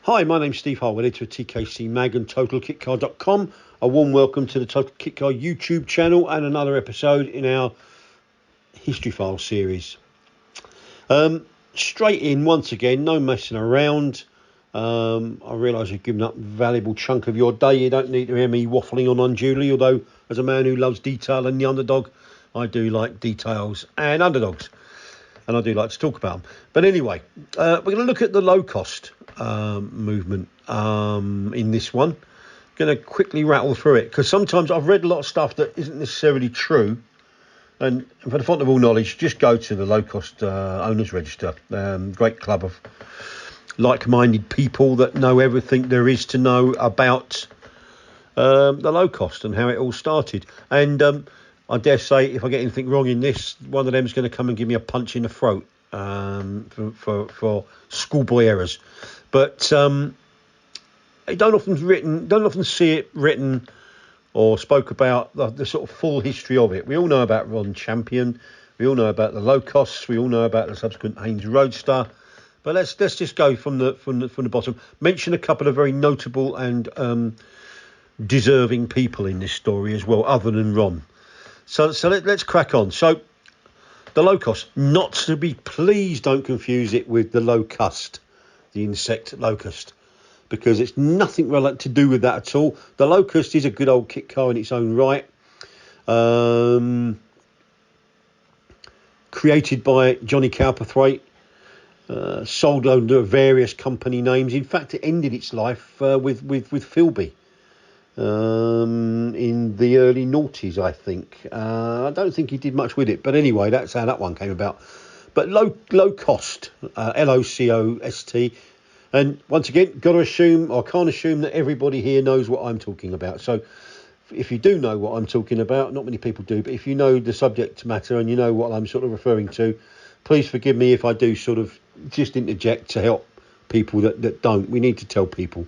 Hi, my name's Steve Harwood, editor of TKC Mag and totalkitcar.com. A warm welcome to the Total Kitcar YouTube channel and another episode in our History File series. Straight in once again, no messing around. I realise you've given up a valuable chunk of your day. You don't need to hear me waffling on unduly, although as a man who loves detail and the underdog, I do like details and underdogs. And I do like to talk about them. But anyway, we're going to look at the low-cost movement in this one. Going to quickly rattle through it, because sometimes I've read a lot of stuff that isn't necessarily true. And for the font of all knowledge, just go to the low-cost owners register. Great club of like-minded people that know everything there is to know about the low-cost and how it all started. And I dare say, if I get anything wrong in this, one of them is going to come and give me a punch in the throat for schoolboy errors. But I don't often see it written or spoke about the sort of full history of it. We all know about Ron Champion, we all know about the low costs, we all know about the subsequent Haynes Roadster. But let's just go from the bottom. Mention a couple of very notable and deserving people in this story as well, other than Ron. So let's crack on. So the locust, not to be, please don't confuse it with the locust, the insect locust, because it's nothing to do with that at all. The locust is a good old kit car in its own right. Created by Johnny Cowperthwaite, sold under various company names. In fact, it ended its life with Philby. In the early noughties, I think. I don't think he did much with it, but anyway, that's how that one came about. But low cost, LOCOST, and once again, can't assume that everybody here knows what I'm talking about. So if you do know what I'm talking about, not many people do, but if you know the subject matter and you know what I'm sort of referring to, please forgive me if I do sort of just interject to help people that don't. We need to tell people.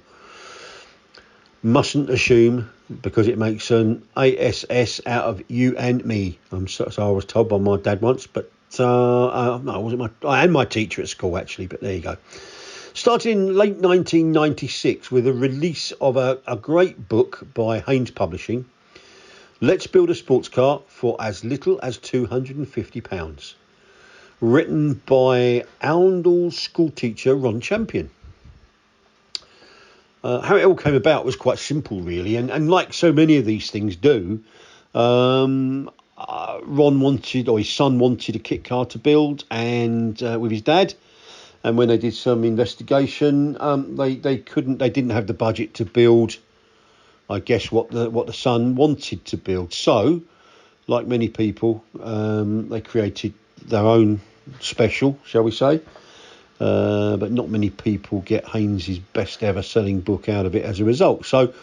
Mustn't assume, because it makes an ASS out of you and me. So I was told by my dad once, but no, it wasn't I and my teacher at school actually. But there you go. Started in late 1996 with a release of a great book by Haynes Publishing. Let's Build a Sports Car for as little as £250. Written by Oundle schoolteacher Ron Champion. How it all came about was quite simple, really, and like so many of these things do, Ron wanted, or his son wanted, a kit car to build, and with his dad. And when they did some investigation, they didn't have the budget to build, I guess, what the son wanted to build. So, like many people, they created their own special, shall we say. But not many people get Haynes' best ever selling book out of it as a result. So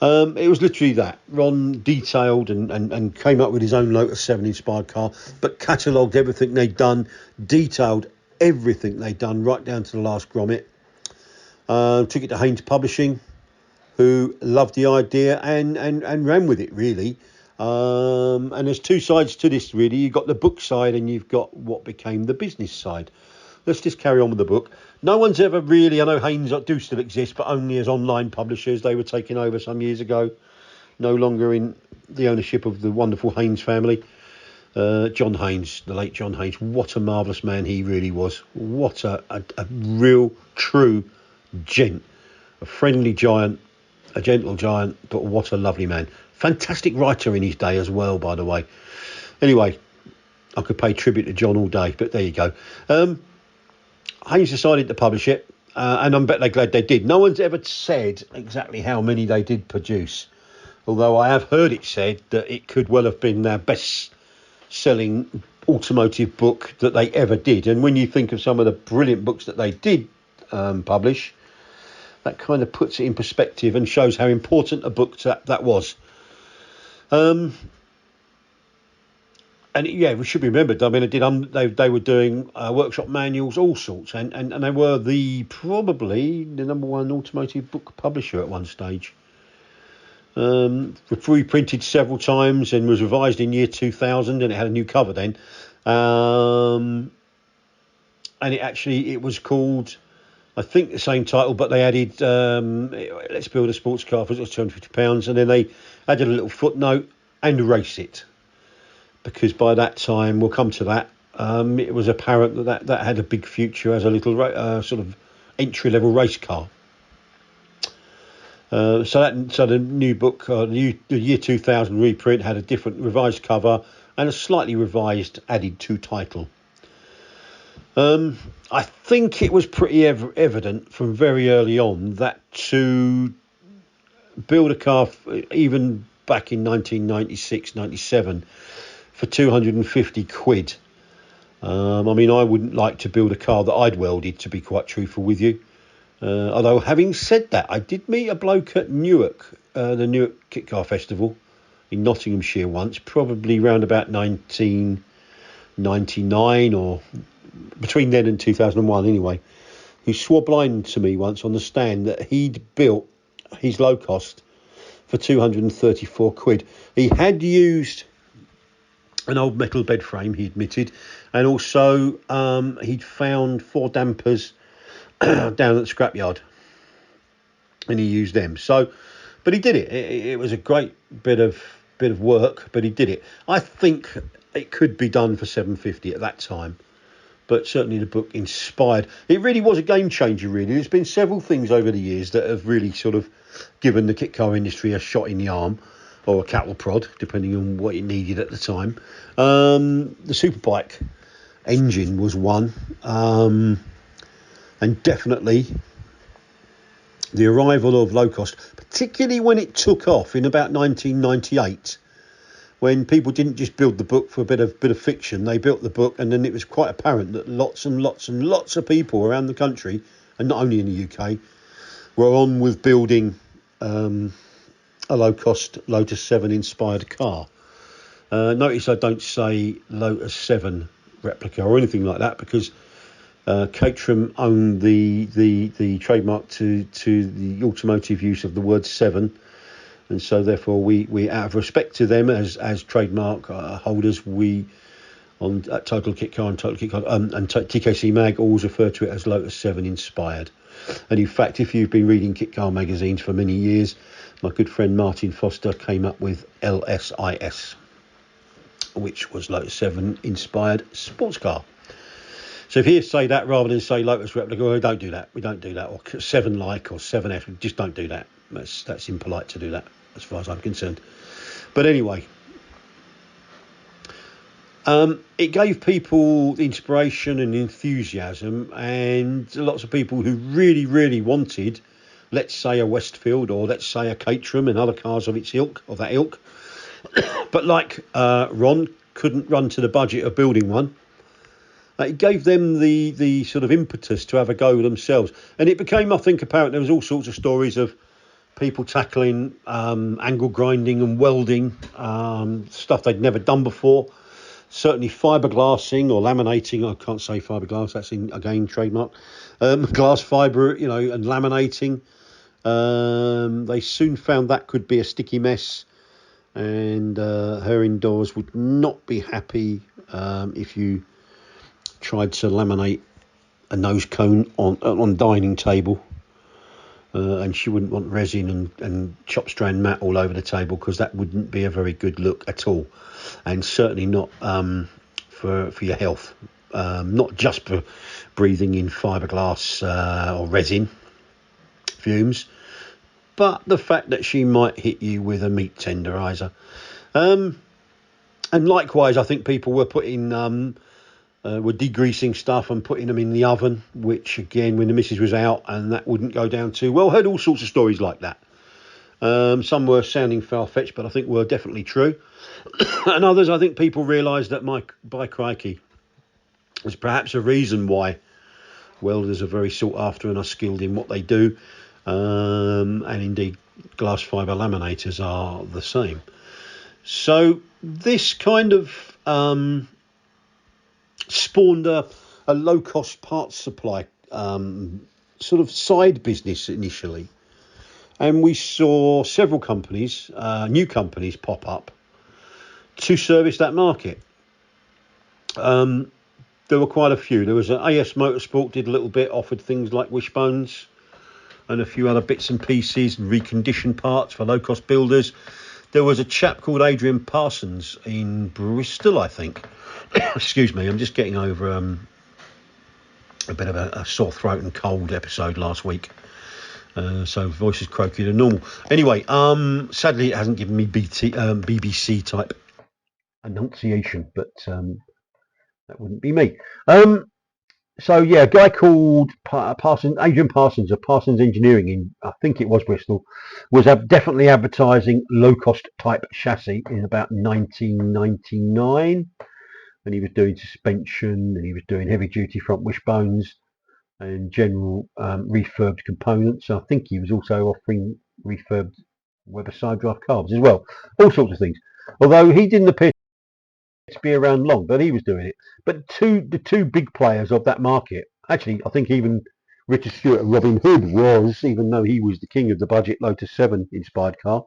it was literally that. Ron detailed and came up with his own Lotus Seven-inspired car, but catalogued everything they'd done, detailed everything they'd done right down to the last grommet. Took it to Haynes Publishing, who loved the idea and ran with it, really. And there's two sides to this, really. You've got the book side and you've got what became the business side. Let's just carry on with the book. No one's ever really, I know Haynes do still exist, but only as online publishers. They were taken over some years ago, no longer in the ownership of the wonderful Haynes family. John Haynes, the late John Haynes, what a marvellous man he really was. What a real, true gent. A friendly giant, a gentle giant, but what a lovely man. Fantastic writer in his day as well, by the way. Anyway, I could pay tribute to John all day, but there you go. Haynes decided to publish it, and I'm glad they did. No one's ever said exactly how many they did produce, although I have heard it said that it could well have been their best-selling automotive book that they ever did. And when you think of some of the brilliant books that they did publish, that kind of puts it in perspective and shows how important a book that was. And yeah, we should be remembered. I mean, they were doing workshop manuals, all sorts, and they were probably the number one automotive book publisher at one stage. Reprinted several times and was revised in year 2000, and it had a new cover then. And it was called I think the same title, but they added Let's Build a Sports Car for £250, and then they added a little footnote and Race It, because by that time, we'll come to that, it was apparent that had a big future as a little sort of entry-level race car. So the new book, the year 2000 reprint, had a different revised cover and a slightly revised added to title. I think it was pretty evident from very early on that to build a car, even back in 1996, 97, for 250 quid. I mean, I wouldn't like to build a car that I'd welded, to be quite truthful with you. Although, having said that, I did meet a bloke at Newark, the Newark Kitcar Festival in Nottinghamshire once, probably round about 1999 or between then and 2001 anyway, who swore blind to me once on the stand that he'd built his LOCOST for 234 quid. He had used an old metal bed frame, he admitted, and also he'd found 4 dampers down at the scrapyard, and he used them. So, but he did it. It was a great bit of work, but he did it. I think it could be done for 750 at that time, but certainly the book inspired. It really was a game changer, really. There's been several things over the years that have really sort of given the kit car industry a shot in the arm, or a cattle prod, depending on what it needed at the time. The superbike engine was one, and definitely the arrival of LOCOST, particularly when it took off in about 1998, when people didn't just build the book for a bit of fiction. They built the book, and then it was quite apparent that lots and lots and lots of people around the country, and not only in the UK, were on with building a LOCOST Lotus 7-inspired car. Notice I don't say Lotus 7 replica or anything like that, because Caterham owned the trademark to the automotive use of the word 7, and so therefore we out of respect to them as trademark holders, we at Total Kitcar and Total Kitcar and TKC Mag always refer to it as Lotus 7-inspired. And in fact, if you've been reading kit car magazines for many years, my good friend Martin Foster came up with LSIS, which was Lotus 7-inspired sports car. So if you say that rather than say Lotus replica, we don't do that. We don't do that. Or 7-like or 7F, we just don't do that. That's impolite to do that, as far as I'm concerned. But anyway, it gave people inspiration and enthusiasm, and lots of people who really, really wanted, let's say, a Westfield, or let's say a Caterham and other cars of its ilk, of that ilk. But like Ron couldn't run to the budget of building one. It gave them the sort of impetus to have a go themselves. And it became, I think, apparent there was all sorts of stories of people tackling angle grinding and welding, stuff they'd never done before. Certainly fiberglassing or laminating. I can't say fiberglass, that's again trademark. Glass fibre, and laminating. They soon found that could be a sticky mess. And her indoors would not be happy if you tried to laminate a nose cone on dining table, and she wouldn't want resin and chop strand mat all over the table, because that wouldn't be a very good look at all, and certainly not for your health, not just for breathing in fiberglass or resin fumes, but the fact that she might hit you with a meat tenderizer. And likewise, I think people were putting were degreasing stuff and putting them in the oven, which again, when the missus was out, and that wouldn't go down too well. Heard all sorts of stories like that. Some were sounding far-fetched, but I think were definitely true. And others, I think people realised that, by crikey, there's perhaps a reason why welders are very sought after and are skilled in what they do. And indeed, glass fibre laminators are the same. So this kind of spawned a low-cost parts supply sort of side business initially, and we saw several companies, new companies, pop up to service that market. There were quite a few. There was an AS Motorsport did a little bit, offered things like wishbones and a few other bits and pieces and reconditioned parts for low-cost builders. There was a chap called Adrian Parsons in Bristol, I think. Excuse me, I'm just getting over a bit of a sore throat and cold episode last week. So voice is croakier than normal. Anyway, sadly it hasn't given me BBC type enunciation, but that wouldn't be me. So yeah, a guy called Parsons, Adrian Parsons of Parsons Engineering in, I think it was Bristol, was definitely advertising low-cost type chassis in about 1999, and he was doing suspension, and he was doing heavy-duty front wishbones and general refurbed components. I think he was also offering refurbed Weber side drive carbs as well, all sorts of things. Although he didn't appear to be around long, but he was doing it. But the two big players of that market, actually, I think even Richard Stewart and Robin Hood was, even though he was the king of the budget Lotus 7-inspired car,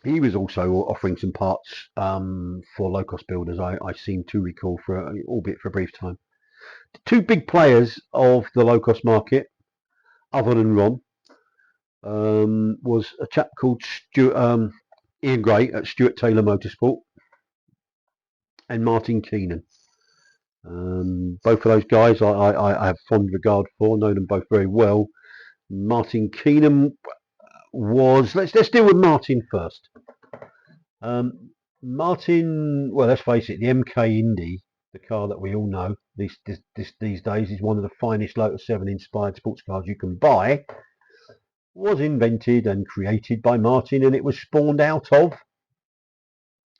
he was also offering some parts for low-cost builders. I seem to recall, albeit for a brief time. The two big players of the low-cost market, other than Ron, was a chap called Stuart, Ian Gray at Stuart Taylor Motorsport and Martin Keenan. Both of those guys I have fond regard for, know them both very well. Martin Keenan was, let's deal with Martin first. Martin, well, let's face it, the MK Indy, the car that we all know these days, is one of the finest Lotus 7-inspired sports cars you can buy, was invented and created by Martin, and it was spawned out of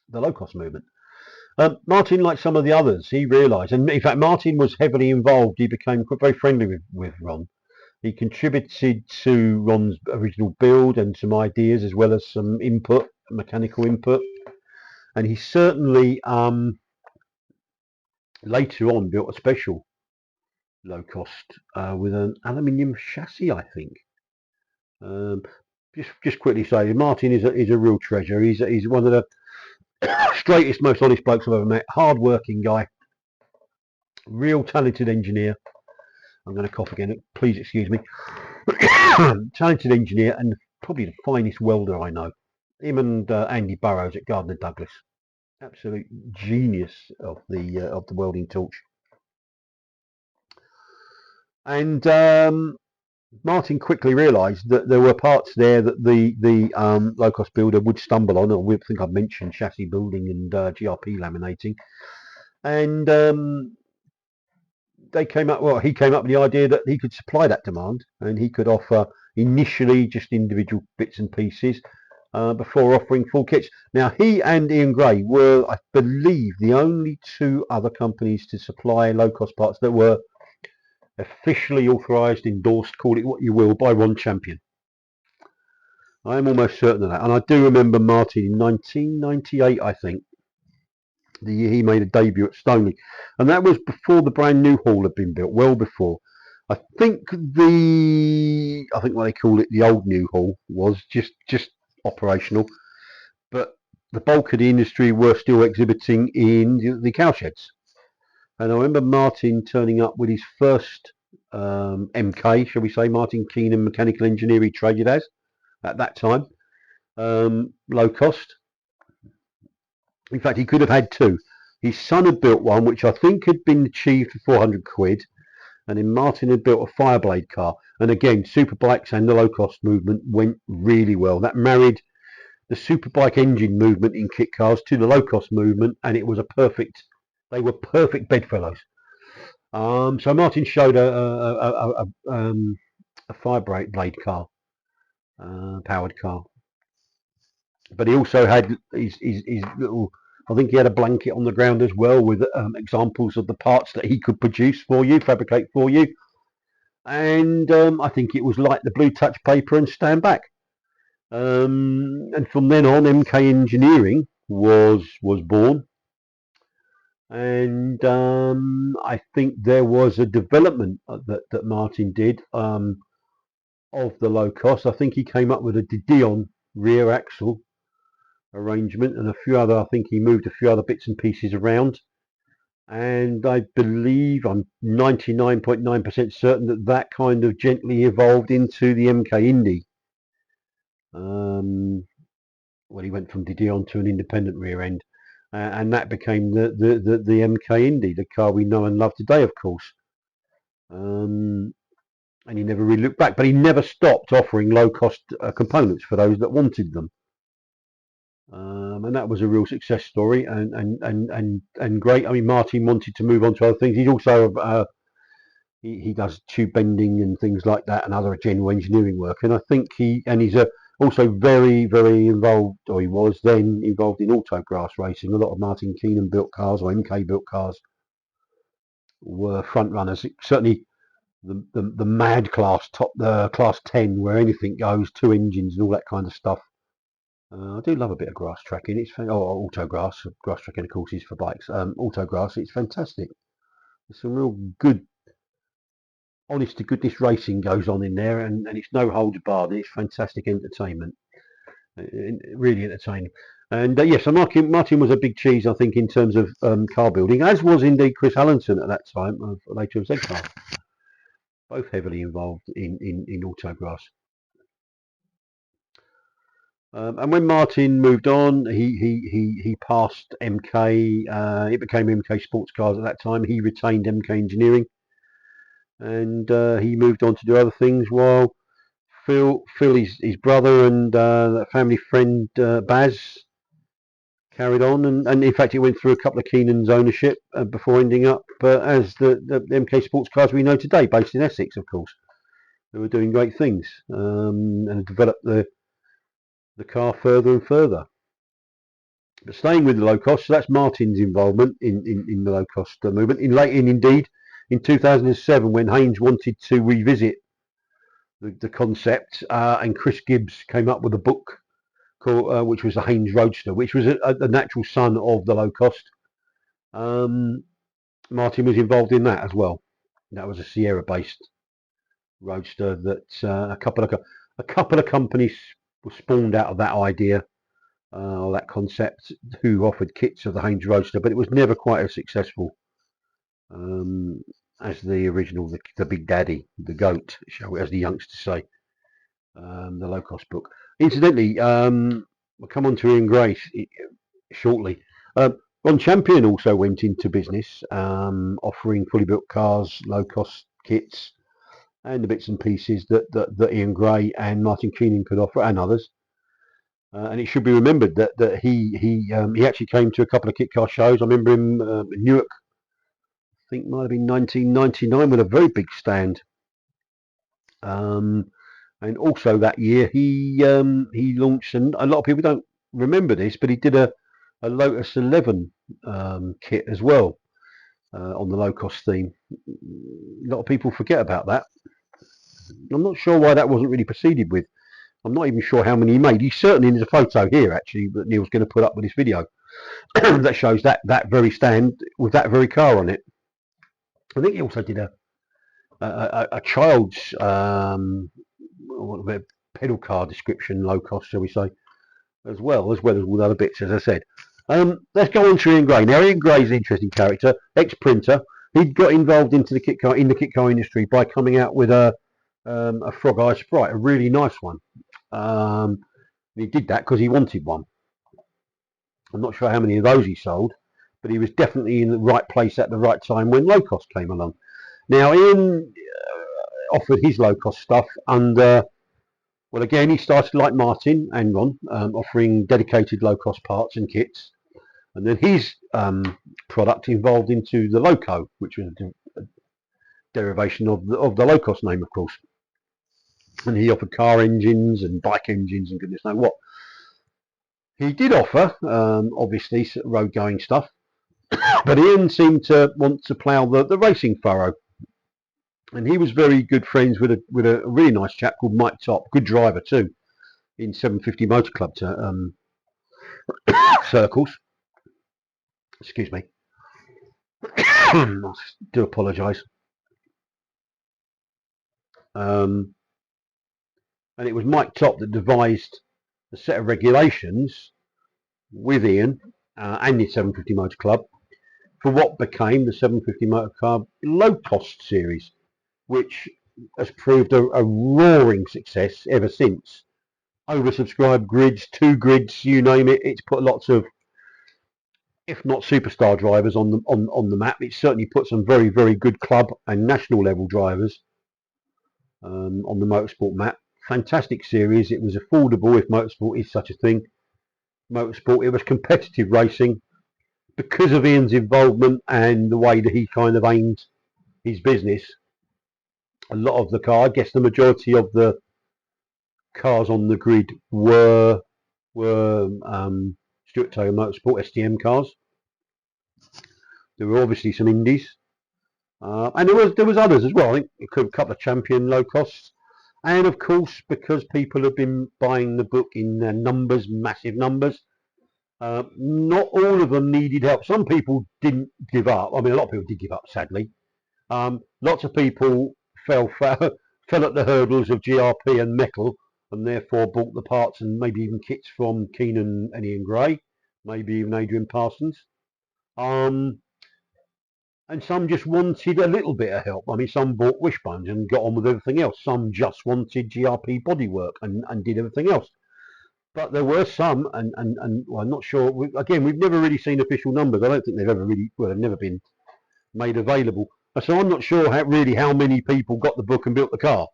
the low-cost movement. Martin, like some of the others, he realised, and in fact Martin was heavily involved, he became very friendly with Ron. He contributed to Ron's original build and some ideas, as well as some input, mechanical input, and he certainly later on built a special low-cost with an aluminium chassis, I think. Just quickly say, Martin is a real treasure. He's one of the straightest, most honest blokes I've ever met. Hard-working guy, real talented engineer. I'm going to cough again. Please excuse me. Talented engineer and probably the finest welder I know. Him and Andy Burrows at Gardner Douglas. Absolute genius of the welding torch. And Martin quickly realised that there were parts there that the low-cost builder would stumble on. I think I've mentioned chassis building and GRP laminating, and he came up with the idea that he could supply that demand, and he could offer initially just individual bits and pieces before offering full kits. Now, he and Ian Gray were, I believe, the only two other companies to supply low-cost parts that were officially authorised, endorsed, call it what you will, by Ron Champion. I am almost certain of that. And I do remember Martin in 1998, I think, the year he made a debut at Stoneleigh. And that was before the brand new hall had been built, well before. I think what they call it, the old new hall, was just operational. But the bulk of the industry were still exhibiting in the cowsheds. And I remember Martin turning up with his first MK, shall we say, Martin Keenan Mechanical Engineer he traded as, at that time, low cost. In fact, he could have had two. His son had built one, which I think had been achieved for 400 quid, and then Martin had built a Fireblade car. And again, superbikes and the low cost movement went really well. That married the superbike engine movement in kit cars to the low cost movement, and it was they were perfect bedfellows. So Martin showed a Fireblade car, powered car, but he also had his little. I think he had a blanket on the ground as well with examples of the parts that he could produce for you, fabricate for you, and I think it was like the blue touch paper and stand back. And from then on, MK Engineering was born. And I think there was a development that Martin did of the low cost. I think he came up with a Didion rear axle arrangement and a few other. I think he moved a few other bits and pieces around. And I believe, I'm 99.9% certain that that kind of gently evolved into the MK Indy. Well, he went from Didion to an independent rear end, and that became the MK Indy, the car we know and love today, of course. And he never really looked back, but he never stopped offering low-cost components for those that wanted them. And that was a real success story, and great. I mean, Martin wanted to move on to other things. He's also he does tube bending and things like that, and other general engineering work. And I think he's also very involved, or he was then involved in autograss racing. A lot of Martin Keenan built cars or MK built cars were front runners. Certainly the mad class, the class 10, where anything goes, two engines and all that kind of stuff. I do love a bit of grass tracking. It's autograss. Grass tracking, of course, is for bikes. Autograss, it's fantastic. There's some real good, honest to goodness racing goes on in there, and it's no holds barred. It's fantastic entertainment. Really entertaining. And yes, so Martin was a big cheese, I think, in terms of car building, as was indeed Chris Allenson at that time, later of Z-Car. Both heavily involved in autograss. And when Martin moved on, he passed MK. It became MK Sports Cars at that time. He retained MK Engineering, and he moved on to do other things. While Phil, his brother and family friend Baz, carried on, and in fact, it went through a couple of Keenan's ownership before ending up as the MK Sports Cars we know today, based in Essex, of course. They were doing great things and developed the car further and further. But staying with the low cost, so that's Martin's involvement in the low cost movement. Indeed, in 2007, when Haynes wanted to revisit the concept, and Chris Gibbs came up with a book called, which was the Haynes Roadster, which was a natural son of the low cost. Martin was involved in that as well. That was a Sierra-based roadster that a couple of companies were spawned out of that idea. Or that concept, who offered kits of the Haynes Roadster, but it was never quite as successful as the original, the Big Daddy, the GOAT, as the youngsters say, the low cost book. Incidentally, we'll come on to Ian Gray shortly. Ron Champion also went into business, offering fully built cars, low cost kits, and the bits and pieces that Ian Gray and Martin Keenan could offer, and others. And it should be remembered that he actually came to a couple of kit car shows. I remember him in Newark, I think it might have been 1999, with a very big stand. And also that year he launched, and a lot of people don't remember this, but he did a Lotus 11 kit as well on the low cost theme. A lot of people forget about that. I'm not sure why that wasn't really proceeded with. I'm not even sure how many he made. He certainly, there's a photo here actually that Neil's going to put up with this video that shows that very stand with that very car on it. I think he also did a child's pedal car description, low cost, shall we say, as well as all other bits, as I said. Let's go on to Ian Gray. Now, Ian Gray is an interesting character, ex-printer. He got involved into the kit car industry by coming out with a Frog Eye Sprite, a really nice one. He did that because he wanted one. I'm not sure how many of those he sold, but he was definitely in the right place at the right time when low cost came along. Now, Ian offered his low cost stuff under, well, again, he started like Martin and Ron, offering dedicated low cost parts and kits. And then his product evolved into the Loco, which was a derivation of the low cost name, of course. And he offered car engines and bike engines and goodness knows what. He did offer, obviously, road going stuff, but Ian seemed to want to plough the racing furrow. And he was very good friends with a really nice chap called Mike Top, good driver too, in 750 Motor Club circles. Excuse me. I do apologise. And it was Mike Top that devised a set of regulations with Ian and the 750 Motor Club for what became the 750 motor car low-cost series, which has proved a roaring success ever since. Oversubscribed grids, 2 grids, you name it. It's put lots of, if not superstar drivers on the map. It's certainly put some very, very good club and national level drivers on the motorsport map. Fantastic series. It was affordable, if motorsport is such a thing. Motorsport. It was competitive racing because of Ian's involvement and the way that he kind of aimed his business. A lot of the car, I guess the majority of the cars on the grid were Stuart Taylor Motorsport STM cars. There were obviously some Indies, and there was others as well. I think a couple of champion low costs, and of course because people have been buying the book in numbers, massive numbers. Not all of them needed help. Some people didn't give up. I mean, a lot of people did give up, sadly. Lots of people fell at the hurdles of GRP and metal, and therefore bought the parts and maybe even kits from Keenan and Ian Gray, maybe even Adrian Parsons. And some just wanted a little bit of help. I mean, some bought wishbones and got on with everything else. Some just wanted GRP bodywork and did everything else. But there were some, and well, I'm not sure. Again, we've never really seen official numbers. I don't think they've ever really, well, they've never been made available. So I'm not sure how many people got the book and built the car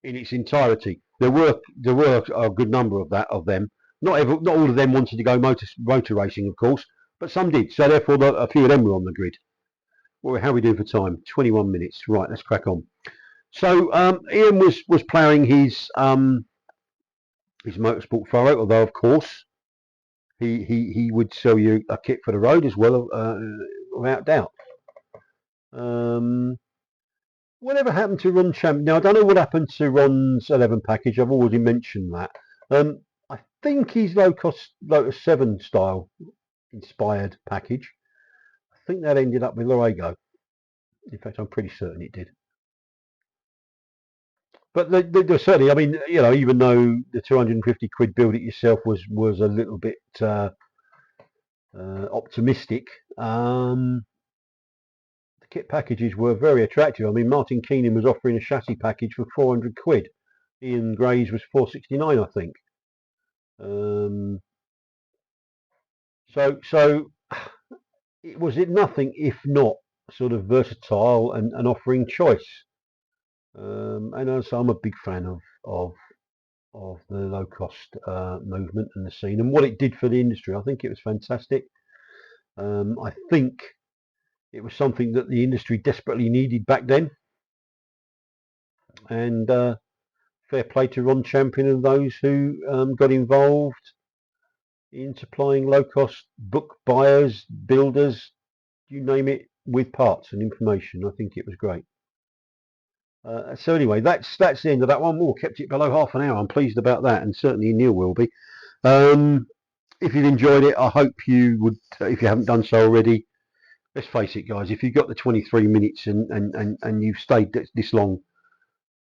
in its entirety. There were a good number of them. Not all of them wanted to go motor racing, of course, but some did. So therefore, a few of them were on the grid. Well, how are we doing for time? 21 minutes. Right, let's crack on. So Ian was ploughing his motorsport furrow, although of course he would sell you a kit for the road as well, without doubt. Whatever happened to Ron Champ? Now I don't know what happened to Ron's 11 package. I've already mentioned that. I think his LOCOST Lotus 7 style inspired package. I think that ended up with Lorego. In fact, I'm pretty certain it did. But there certainly, I mean, you know, even though the 250 quid build it yourself was a little bit optimistic, the kit packages were very attractive. I mean, Martin Keenan was offering a chassis package for 400 quid. Ian Gray's was 469, I think. So it was nothing if not sort of versatile and offering choice. And also I'm a big fan of the low cost movement and the scene and what it did for the industry. I think it was fantastic. I think it was something that the industry desperately needed back then. And fair play to Ron Champion and those who got involved in supplying low cost book buyers, builders, you name it, with parts and information. I think it was great. So anyway, that's the end of that one. We'll kept it below half an hour. I'm pleased about that, and certainly Neil will be. If you've enjoyed it, I hope you would. If you haven't done so already, let's face it, guys. If you've got the 23 minutes and you've stayed this long,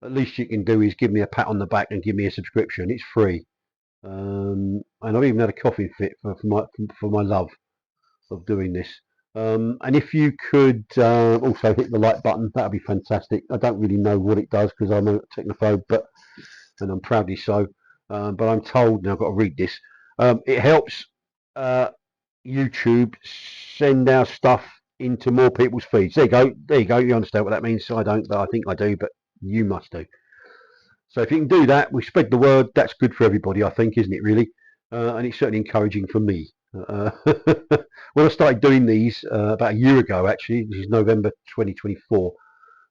at least you can do is give me a pat on the back and give me a subscription. It's free, and I've even had a coffee fit for my love of doing this. And if you could also hit the like button, that would be fantastic. I don't really know what it does because I'm a technophobe, and I'm proudly so. But I'm told, and I've got to read this, it helps YouTube send our stuff into more people's feeds. There you go. You understand what that means? I don't, but I think I do, but you must do. So if you can do that, we spread the word. That's good for everybody, I think, isn't it, really? And it's certainly encouraging for me. When I started doing these about a year ago, actually, this is November 2024.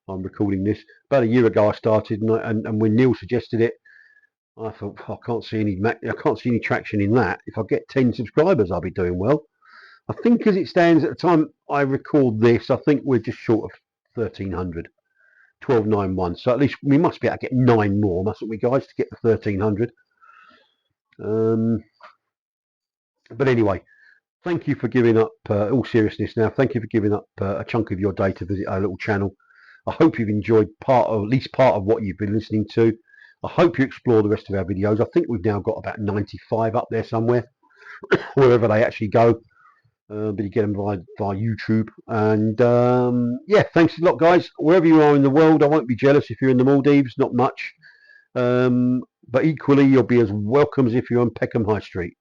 I'm recording this. About a year ago, I started, and when Neil suggested it, I thought, I can't see any traction in that. If I get 10 subscribers, I'll be doing well. I think, as it stands at the time I record this, I think we're just short of 1,300, 1291. So at least we must be able to get 9 more, mustn't we, guys, to get the 1,300. But anyway, thank you for giving up, all seriousness now, thank you for giving up a chunk of your day to visit our little channel. I hope you've enjoyed at least part of what you've been listening to. I hope you explore the rest of our videos. I think we've now got about 95 up there somewhere, wherever they actually go. but you get them via YouTube. And yeah, thanks a lot, guys. Wherever you are in the world, I won't be jealous if you're in the Maldives. Not much, but equally, you'll be as welcome as if you're on Peckham High Street,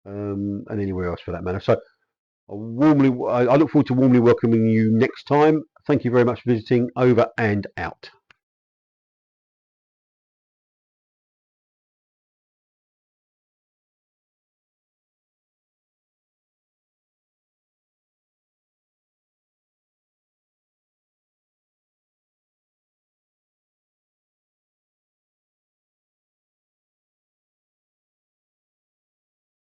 and anywhere else for that matter. So I look forward to warmly welcoming you next time. Thank you very much for visiting. Over and out.